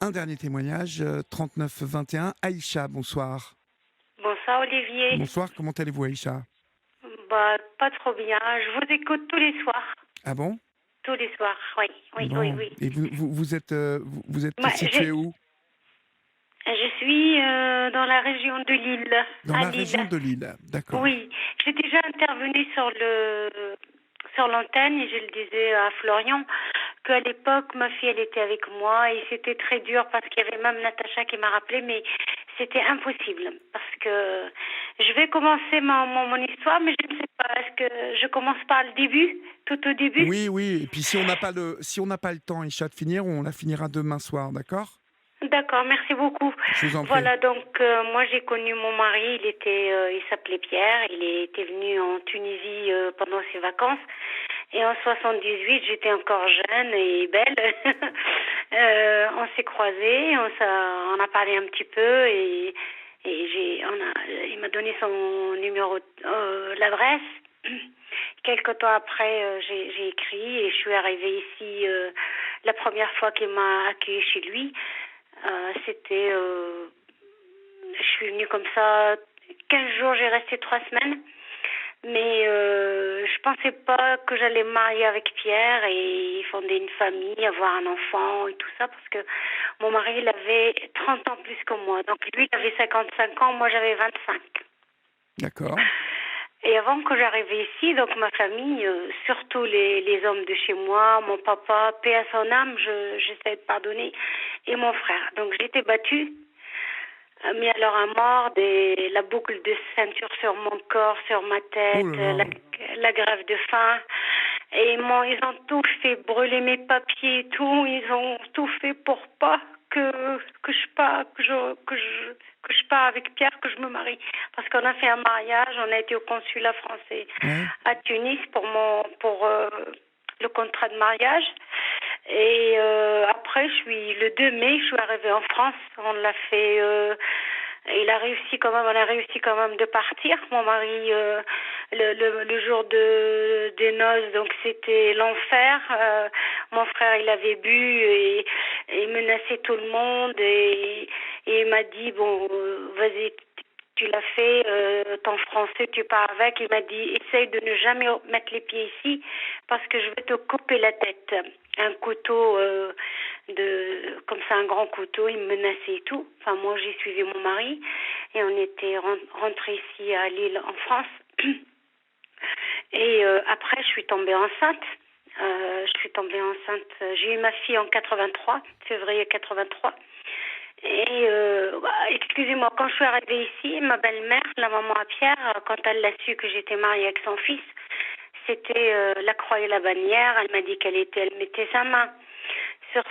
Un dernier témoignage, 39 21. Aïcha, bonsoir. Bonsoir Olivier. Bonsoir, comment allez-vous Aïcha? Bah, pas trop bien. Je vous écoute tous les soirs. Ah bon? Tous les soirs, oui, oui, oui, Bon. oui. Et vous êtes Moi, situé où? je suis dans la région de Lille, Dans à la Lille. région de Lille, d'accord. Oui, j'ai déjà intervenu sur l'antenne et je le disais à Florian qu'à l'époque, ma fille, elle était avec moi et c'était très dur parce qu'il y avait même Natacha qui m'a rappelé, mais c'était impossible parce que je vais commencer mon histoire, mais je ne sais pas, est-ce que je commence par le début, tout au début? Oui, oui, et puis si on n'a pas le temps, Aïcha, de finir, on la finira demain soir, d'accord? D'accord, merci beaucoup. Je vous en prie. Voilà, donc moi j'ai connu mon mari, il s'appelait Pierre, il était venu en Tunisie pendant ses vacances. Et en 78, j'étais encore jeune et belle. On s'est croisés, on a parlé un petit peu il m'a donné son numéro, l'adresse. Quelque temps après, j'ai écrit et je suis arrivée ici la première fois qu'il m'a accueillie chez lui. Je suis venue comme ça 15 jours, j'ai resté 3 semaines. Mais je pensais pas que j'allais me marier avec Pierre et fonder une famille, avoir un enfant et tout ça, parce que mon mari, il avait 30 ans plus que moi. Donc lui, il avait 55 ans, moi j'avais 25. D'accord. Et avant que j'arrive ici, donc ma famille, surtout les hommes de chez moi, mon papa, paix à son âme, j'essaie de pardonner, et mon frère. Donc j'ai été battue, mis alors à mort, la boucle de ceinture sur mon corps, sur ma Oh tête, là là. la grève de faim. Et ils ont tout fait, brûler mes papiers et tout. Ils ont tout fait pour pas que je parte, que je pars avec Pierre, que je me marie. Parce qu'on a fait un mariage, on a été au consulat français Ouais. à Tunis pour le contrat de mariage. Et après, le 2 mai, je suis arrivée en France. On l'a fait. On a réussi quand même de partir. Mon mari, le jour des noces, donc c'était l'enfer. Mon frère, il avait bu et menaçait tout le monde et il m'a dit bon, vas-y. Tu l'as fait, ton français, tu pars avec. Il m'a dit, essaye de ne jamais mettre les pieds ici parce que je vais te couper la tête. Un couteau, comme ça, un grand couteau, il me menaçait et tout. Enfin, moi, j'ai suivi mon mari et on était rentrés ici à Lille, en France. Et après, je suis tombée enceinte. J'ai eu ma fille en 83, février 83. Et excusez-moi, quand je suis arrivée ici, ma belle-mère, la maman à Pierre, quand elle a su que j'étais mariée avec son fils, c'était la croix et la bannière. Elle mettait sa main sur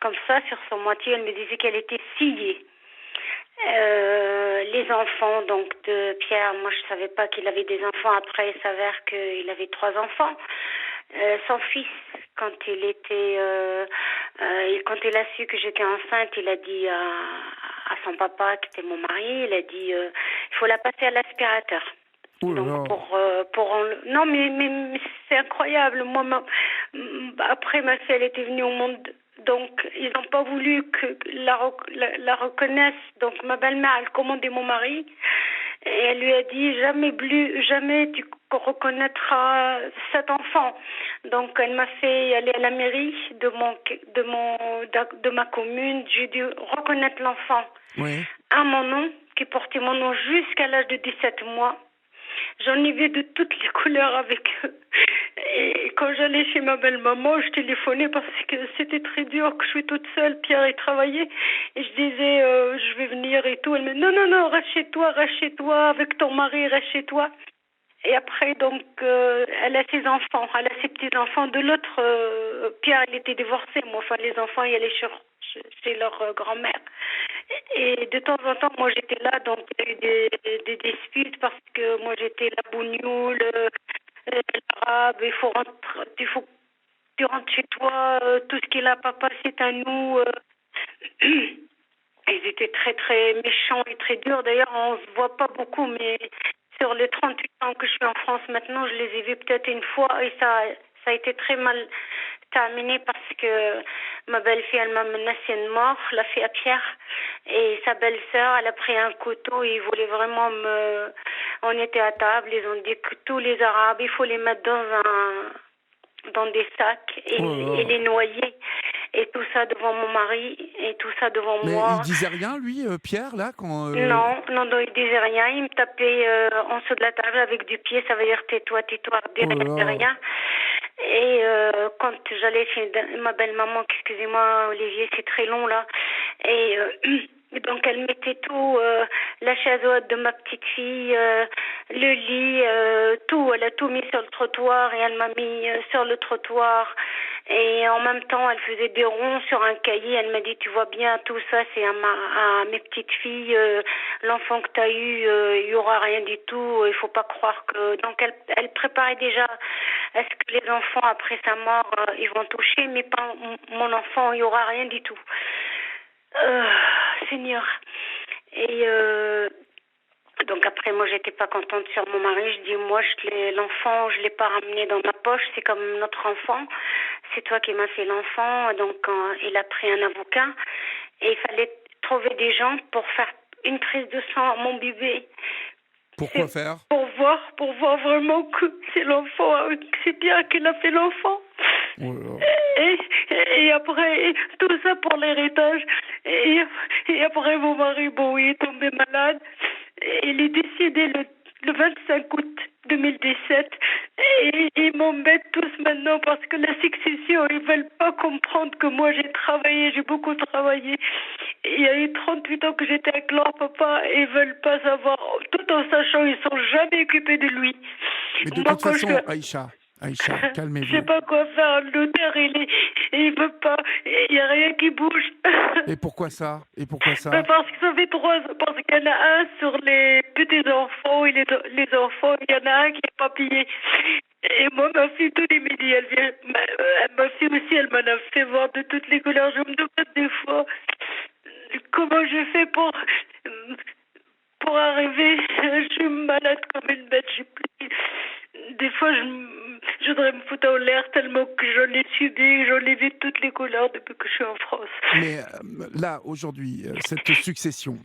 comme ça, sur son moitié. Elle me disait qu'elle était sciée. Les enfants donc de Pierre, moi je savais pas qu'il avait des enfants. Après, il s'avère qu'il avait 3 enfants. Son fils, quand il a su que j'étais enceinte, il a dit à son papa, qui était mon mari, il a dit il faut la passer à l'aspirateur. Oh là Donc là. non mais c'est incroyable. Après ma fille elle était venue au monde, donc ils n'ont pas voulu que la reconnaisse. Donc ma belle-mère elle commandait mon mari et elle lui a dit jamais tu reconnaîtras cet enfant. Donc elle m'a fait aller à la mairie de ma commune. J'ai dû reconnaître l'enfant Ouais. à mon nom, qui portait mon nom jusqu'à l'âge de 17 mois. J'en ai vu de toutes les couleurs avec eux. Et quand j'allais chez ma belle-maman, je téléphonais parce que c'était très dur, que je suis toute seule. Pierre, il travaillait. Et je disais, je vais venir et tout. Elle me dit, non, non, non, reste chez toi, avec ton mari, reste chez toi. Et après, donc, elle a ses enfants, elle a ses petits-enfants. De l'autre, Pierre, il était divorcé. Moi, enfin, les enfants, ils allaient chez leur grand-mère. Et de temps en temps, moi, j'étais là, donc il y a eu des disputes parce que moi, j'étais la bougnoule, l'arabe. Tu rentres chez toi, tout ce qu'il a, papa, c'est à nous. Ils étaient très, très méchants et très durs. D'ailleurs, on se voit pas beaucoup, mais sur les 38 ans que je suis en France maintenant, je les ai vus peut-être une fois et ça a été terminé parce que ma belle-fille, elle m'a menacé de mort, la fille à Pierre. Et sa belle-sœur, elle a pris un couteau et ils voulaient vraiment me... On était à table, ils ont dit que tous les Arabes, il faut les mettre dans des sacs Oh là et là. les noyer. Et tout ça devant mon mari et tout ça devant Mais moi. il disait rien, lui, Pierre, là, quand... Non, non, non, il disait rien. Il me tapait en dessous de la table avec du pied. Ça veut dire tais-toi, tais-toi, dis Oh là là. rien. Et quand j'allais chez ma belle-maman, excusez-moi Olivier, c'est très long là. Et donc elle mettait tout, la chaise haute de ma petite fille, le lit, tout. Elle a tout mis sur le trottoir et elle m'a mis sur le trottoir. Et en même temps, elle faisait des ronds sur un cahier. Elle m'a dit, tu vois bien, tout ça, c'est à mes petites filles. L'enfant que tu as eu, il y aura rien du tout. Il faut pas croire que... Donc, elle préparait déjà à ce que les enfants, après sa mort, ils vont toucher. Mais pas mon enfant, il y aura rien du tout. Seigneur. Et... Donc après, moi, j'étais pas contente sur mon mari. Je dis, moi, l'enfant, je l'ai pas ramené dans ma poche. C'est comme notre enfant. C'est toi qui m'as fait l'enfant. Donc, il a pris un avocat. Et il fallait trouver des gens pour faire une prise de sang à mon bébé. Pourquoi faire? Pour voir vraiment que c'est l'enfant, que c'est Pierre qui l'a fait l'enfant. Oh là là. Et après, tout ça pour l'héritage. Et après, mon mari, bon, il est tombé malade. Il est décédé le 25 août 2017. Et ils m'embêtent tous maintenant parce que la succession, ils veulent pas comprendre que moi j'ai travaillé, j'ai beaucoup travaillé. Il y a eu 38 ans que j'étais avec leur papa et ils veulent pas savoir, tout en sachant, ils sont jamais occupés de lui. Mais de Moi, toute quand façon, je... Aïcha, Je sais calmez-vous. pas quoi faire. L'auteur, il veut pas. Il y a rien qui bouge. Et pourquoi ça? Et pourquoi ça? Parce que ça fait 3 ans. Parce qu'il y en a un sur les petits-enfants et les enfants. Il y en a un qui est papillé. Et moi, ma fille, tous les midis, elle vient. Ma fille aussi, elle m'en a fait voir de toutes les couleurs. Je me demande des fois comment je fais pour arriver. Je suis malade comme une bête. J'ai plus... Des fois, je voudrais me foutre en l'air tellement que j'en ai subi, j'en ai vu toutes les couleurs depuis que je suis en France. Mais là, aujourd'hui, cette succession,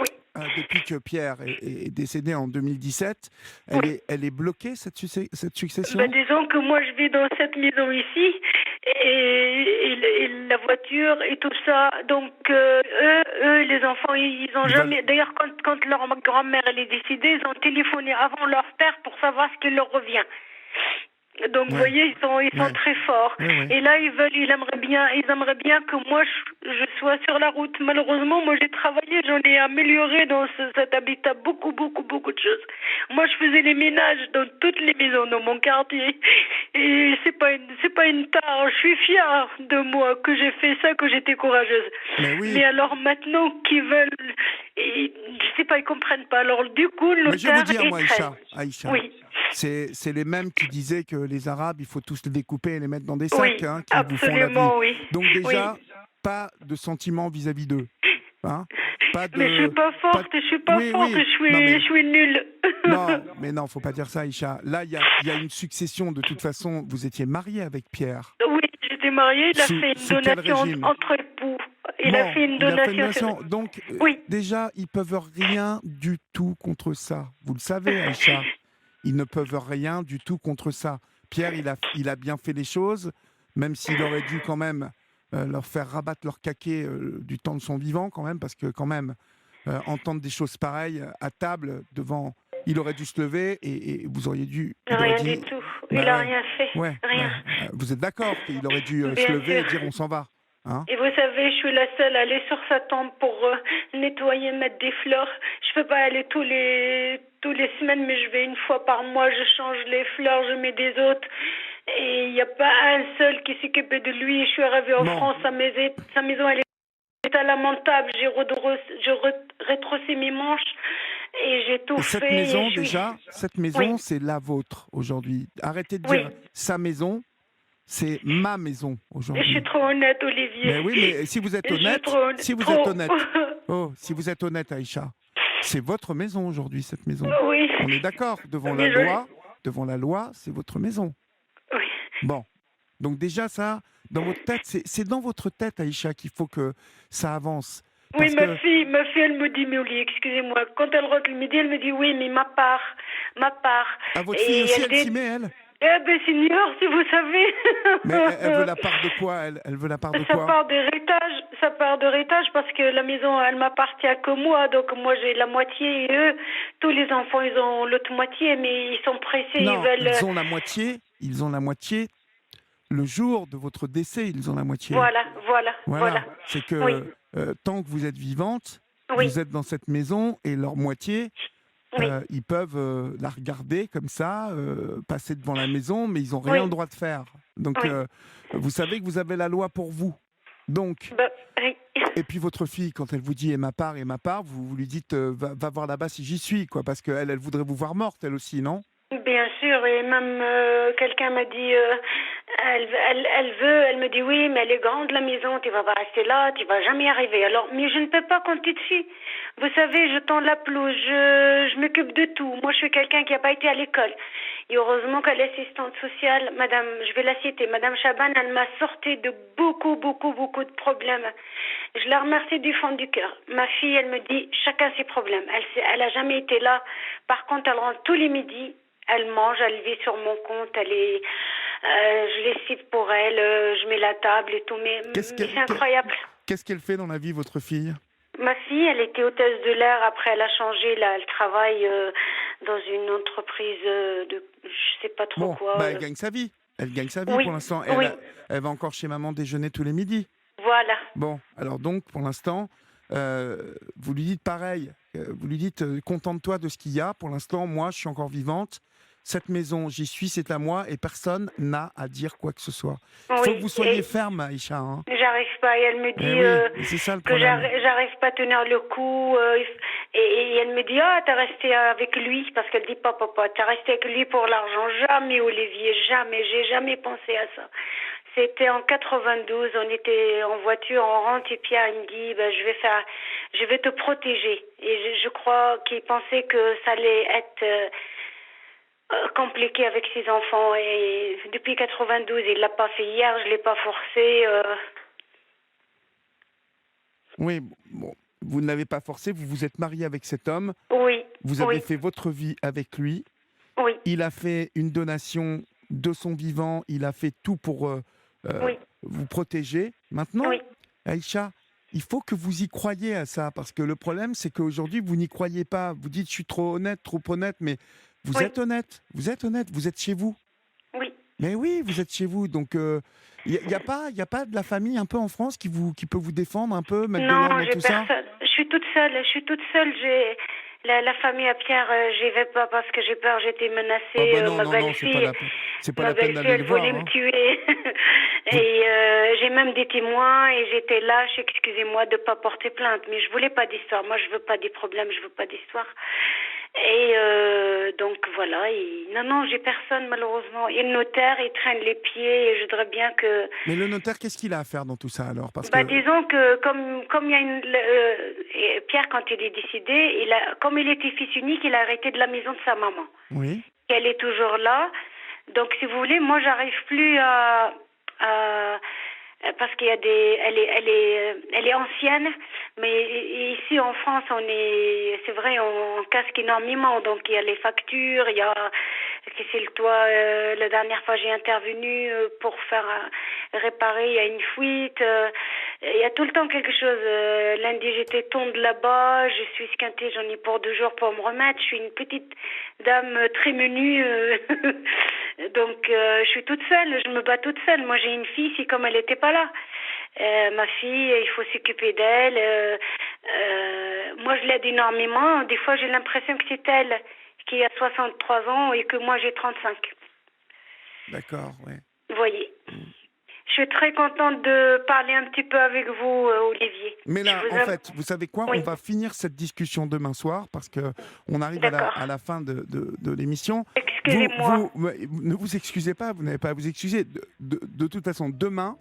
Oui. depuis que Pierre est décédé en 2017, Oui. elle est bloquée, cette succession? Disons que moi, je vis dans cette maison ici, et la voiture et tout ça. Donc, eux, les enfants, ils ont jamais... D'ailleurs, quand leur grand-mère, elle est décédée, ils ont téléphoné avant leur père pour savoir ce qui leur revient. Donc, vous voyez, ils sont très forts. Et là, ils aimeraient bien que moi, je sois sur la route. Malheureusement, moi, j'ai travaillé, j'en ai amélioré dans cet habitat beaucoup, beaucoup, beaucoup de choses. Moi, je faisais les ménages dans toutes les maisons dans mon quartier. Et c'est pas une tare. Je suis fière de moi que j'ai fait ça, que j'étais courageuse. Mais alors maintenant, qu'ils veulent... Et, je sais pas, ils comprennent pas. Alors, du coup, l'auteur... Mais je vais vous dire, moi, Aïcha, oui. c'est les mêmes qui disaient que les Arabes, il faut tous les découper et les mettre dans des sacs, oui, qui absolument, vous font la vie. Oui. Donc déjà, pas de sentiments vis-à-vis d'eux. Hein, mais je suis pas forte, je suis pas forte, je suis nulle. Non, faut pas dire ça, Aïcha. Là, il y a une succession. De toute façon, vous étiez mariée avec Pierre. Oui, j'étais mariée. Il a fait une donation entre époux. Il a fait une donation. Donc, déjà, ils peuvent rien du tout contre ça. Vous le savez, Aïcha. Ils ne peuvent rien du tout contre ça. Pierre, il a bien fait les choses, même s'il aurait dû quand même leur faire rabattre leur caquet du temps de son vivant, quand même, parce que quand même, entendre des choses pareilles à table, devant... Il aurait dû se lever et vous auriez dû... Rien du tout. Il n'a rien fait. Rien. Vous êtes d'accord qu'il aurait dû se lever et dire on s'en va, hein? Et vous savez, je suis la seule à aller sur sa tombe pour nettoyer, mettre des fleurs. Je peux pas aller tous les semaines, mais je vais une fois par mois, je change les fleurs, je mets des autres. Et il n'y a pas un seul qui s'occupait de lui. Je suis arrivée en France, sa maison, elle est lamentable. J'ai rétroussé mes manches et j'ai tout fait. Cette maison, c'est la vôtre aujourd'hui. Arrêtez de dire sa maison. C'est ma maison aujourd'hui. Je suis trop honnête, Olivier. Mais oui, mais si vous êtes honnête, si vous êtes honnête, Aïcha, c'est votre maison aujourd'hui, cette maison. Oui. On est d'accord, devant la loi, c'est votre maison. Oui. Bon, Donc déjà ça, dans votre tête, c'est dans votre tête, Aïcha, qu'il faut que ça avance. Oui, Parce que ma fille, elle me dit, mais Oli, excusez-moi, quand elle rentre le midi, elle me dit, oui, mais ma part. à votre fille Et aussi, elle elle s'y dit, met, elle. eh ben, senior, si vous savez. Mais elle veut la part de quoi, elle veut la part de quoi? Ça part d'héritage parce que la maison, elle m'appartient que moi, donc moi j'ai la moitié et eux, tous les enfants, ils ont l'autre moitié, mais ils sont pressés, ils Non, veulent. ils ont la moitié le jour de votre décès, ils ont la moitié. Voilà. Voilà, c'est Oui, que tant que vous êtes vivante, oui, vous êtes dans cette maison et leur moitié, oui, ils peuvent la regarder comme ça, passer devant la maison, mais ils n'ont rien le oui, droit de faire. Donc, oui. vous savez que vous avez la loi pour vous. Donc, Bah, oui. et puis votre fille, quand elle vous dit et ma part, vous lui dites va voir là-bas si j'y suis, quoi, parce qu'elle, elle voudrait vous voir morte, elle aussi, non? Bien sûr, et même quelqu'un m'a dit, elle me dit oui, mais elle est grande la maison, tu vas pas rester là, tu vas jamais y arriver. Alors, mais je ne peux pas compter dessus. Vous savez, je tends la pelouse, je m'occupe de tout. Moi, je suis quelqu'un qui n'a pas été à l'école. Et heureusement que l'assistante sociale, Madame, je vais la citer, Madame Chaban, elle m'a sorti de beaucoup de problèmes. Je la remercie du fond du cœur. Ma fille, elle me dit, chacun ses problèmes. Elle a jamais été là. Par contre, elle rentre tous les midis. Elle mange, elle vit sur mon compte, je lessive pour elle, je mets la table et tout, mais c'est incroyable. Qu'est-ce qu'elle fait dans la vie, votre fille? Ma fille, elle était hôtesse de l'air, après elle a changé, là, elle travaille dans une entreprise de, je sais pas trop Bon, quoi. bah, elle gagne sa vie. Elle gagne sa vie Oui, pour l'instant. oui, Elle va encore chez maman déjeuner tous les midis. voilà. Bon, alors donc, pour l'instant, vous lui dites pareil. Vous lui dites, contente-toi de ce qu'il y a. Pour l'instant, moi, je suis encore vivante. Cette maison, j'y suis, c'est à moi et personne n'a à dire quoi que ce soit. Il faut que Oui, vous soyez ferme, Aïcha. Hein. j'arrive pas. Et elle me Eh dit oui, c'est ça le que problème. j'arrive pas à tenir le coup. Et elle me dit, ah, t'as resté avec lui. Parce qu'elle dit, papa, t'as resté avec lui pour l'argent. Jamais, Olivier, jamais. J'ai jamais pensé à ça. C'était en 92. On était en voiture, on rentre. Et Pierre, il me dit, ben, je vais te protéger. Et je crois qu'il pensait que ça allait être compliqué avec ses enfants. Et depuis 92, il l'a pas fait hier. Je l'ai pas forcé. Oui, bon, vous ne l'avez pas forcé, vous vous êtes marié avec cet homme, Oui, vous avez oui, fait votre vie avec lui, oui, il a fait une donation de son vivant, il a fait tout pour oui, vous protéger. Maintenant, oui, Aïcha, il faut que vous y croyiez à ça, parce que le problème, c'est qu'aujourd'hui, vous n'y croyez pas. Vous dites, je suis trop honnête, mais vous oui, êtes honnête, vous êtes chez vous. oui. Mais oui, vous êtes chez vous, donc il n'y a pas de la famille un peu en France qui peut vous défendre un peu, mettre de Non, l'ordre dans j'ai tout ça? personne. Je suis toute seule. J'ai la famille à Pierre, j'y vais pas parce que j'ai peur. J'ai été Ah menacée. bah non, Ma non, non, belle-fille, c'est pas ma la peine belle-fille, d'aller le elle voir. voulait me Hein. tuer. Vous- Et j'ai même des témoins et j'étais lâche. Excusez-moi de pas porter plainte, mais je voulais pas d'histoire. Moi, je veux pas des problèmes, je veux pas d'histoire. Et donc voilà. Non, j'ai personne malheureusement. Et le notaire, il traîne les pieds. Et je voudrais bien que. Mais le notaire, qu'est-ce qu'il a à faire dans tout ça alors? Parce Bah, que disons que comme il y a et Pierre, quand il est décédé, comme il était fils unique, il a arrêté de la maison de sa maman. oui, Et elle est toujours là. Donc si vous voulez, moi j'arrive plus à parce qu'il y a elle est ancienne, mais ici en France c'est vrai, on casque énormément, donc il y a les factures, il y a que c'est le toit, la dernière fois j'ai intervenu pour faire réparer, il y a une fuite, il y a tout le temps quelque chose. Lundi j'étais tonde là-bas, je suis esquintée, j'en ai pour 2 jours pour me remettre, je suis une petite dame très menue, donc je suis toute seule, je me bats toute seule. Moi j'ai une fille, si comme elle n'était pas là. Ma fille, il faut s'occuper d'elle. Moi je l'aide énormément, des fois j'ai l'impression que c'est elle qui a 63 ans et que moi j'ai 35. d'accord, oui. Vous voyez. Je suis très contente de parler un petit peu avec vous, Olivier. Mais là, Je vous en aime. fait, vous savez quoi? Oui. On va finir cette discussion demain soir parce que on arrive D'accord. à la fin de l'émission. Excusez-moi. Ne vous excusez pas, vous n'avez pas à vous excuser. De toute façon, demain,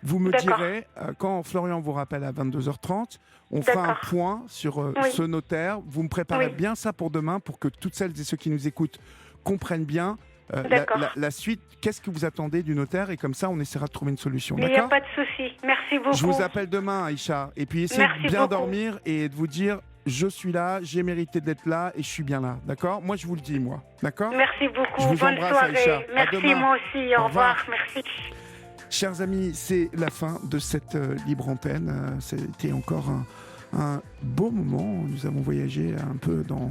vous me D'accord. direz, quand Florian vous rappelle à 22h30, on fera un D'accord. point sur Oui. ce notaire. Vous me préparez Oui. bien ça pour demain pour que toutes celles et ceux qui nous écoutent comprennent bien. D'accord. La suite, qu'est-ce que vous attendez du notaire? Et comme ça, on essaiera de trouver une solution. Mais il n'y a D'accord? pas de souci. Merci beaucoup. Je vous appelle demain, Aïcha. Et puis essayez Merci de bien beaucoup. dormir et de vous dire, je suis là, j'ai mérité d'être là et je suis bien là. D'accord? Moi, je vous le dis, moi. D'accord? Merci beaucoup. Je vous Bonne embrasse, soirée. Aïcha. À Merci, demain. moi aussi. Au Au revoir. revoir. Merci. Chers amis, c'est la fin de cette libre antenne. C'était encore un beau moment. Nous avons voyagé un peu dans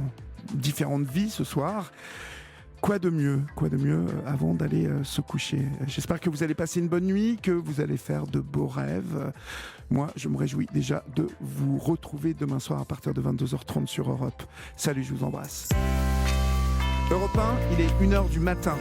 différentes vies ce soir. Quoi de mieux avant d'aller se coucher? J'espère que vous allez passer une bonne nuit, que vous allez faire de beaux rêves. Moi, je me réjouis déjà de vous retrouver demain soir à partir de 22h30 sur Europe. Salut, je vous embrasse. Europe 1, il est 1h du matin.